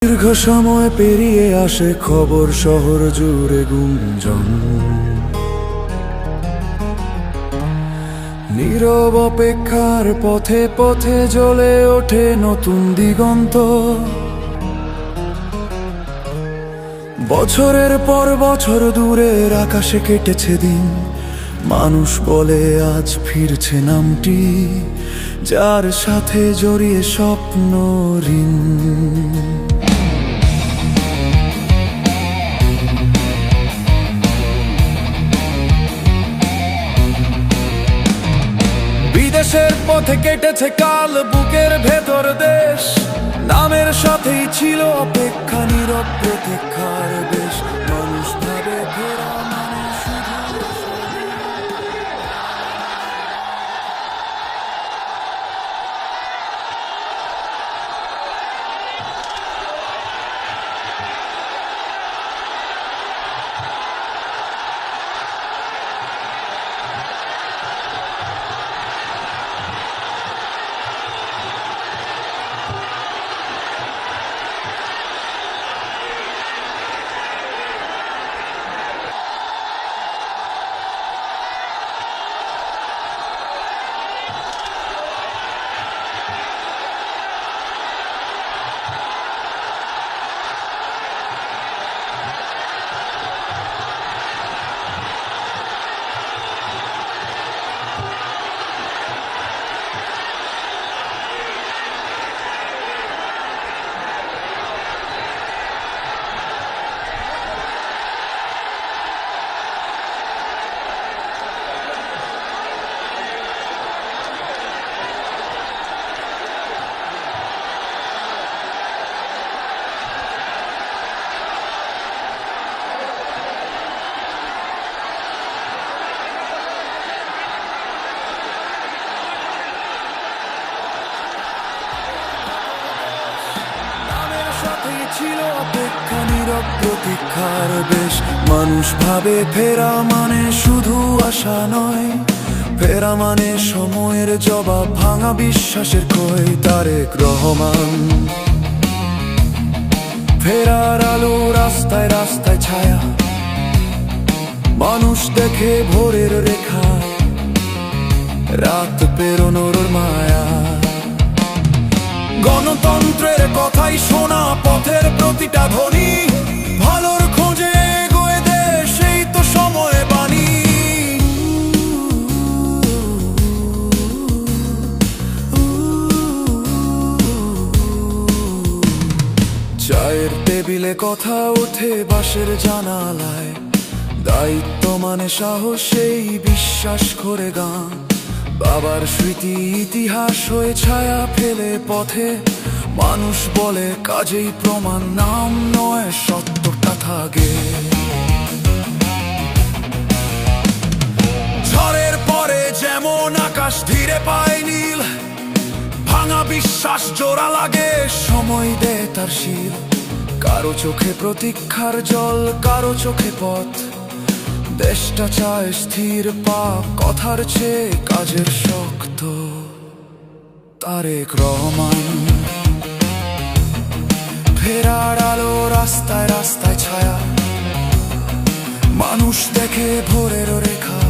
দীর্ঘ সময় পেরিয়ে আসে খবর শহর জুড়ে গুঞ্জন, নীরব অপেক্ষার পথে পথে জ্বলে ওঠে নতুন দিগন্ত। বছরের পর বছর দূরের আকাশে কেটেছে দিন, মানুষ বলে আজ ফিরছে নামটি, যার সাথে জড়িয়ে স্বপ্ন ঋণ। বিদেশের পথে কেটেছে কাল, বুকের ভেতর দেশ, নামের সাথেই ছিল অপেক্ষা, নীরব প্রতীক্ষার বেশ। মানুষ ভাবে ফেরা মানে শুধু ছিল অপেক্ষা, নীরব প্রতীক্ষার বেশ। মানুষ ভাবে ফেরা মানে শুধু আশা নয়, ফেরা মানে সময়ের জবাব, ভাঙা বিশ্বাসের কই। তারেক রহমান ফেরার আলো, রাস্তায় রাস্তায় ছায়া, মানুষ দেখে ভোরের রেখা, রাত পেরোনোর মায়া। গণতন্ত্রের কথাই শোনা, পথের প্রতিটা ধ্বনি, ভালোর খোঁজে এগোয় দেশ, এই তো সময় বাণী। চায়ের টেবিলে কথা ওঠে বাঁশের জানালায়, দায়িত্ব মানে সাহস, সেই বিশ্বাস করে গান। বাবার স্মৃতি ইতিহাস হয়ে ছায়া ফেলে পথে, মানুষ বলে কাজেই প্রমাণ, নাম নয় সত্যটা থাকে। ঝড়ের পরে যেমন আকাশ ধীরে পায় নীল, ভাঙা বিশ্বাস জোড়া লাগে, সময় দেয় তার শীল। কারো চোখে প্রতীক্ষার জল, কারো চোখে পথ, দেশটা চায় স্থির পাক, কথার চেয়ে কাজের শক্ত। তারেক রহমান ফেরার আলো, রাস্তায় রাস্তায় ছায়া, মানুষ দেখে ভোরের রেখা,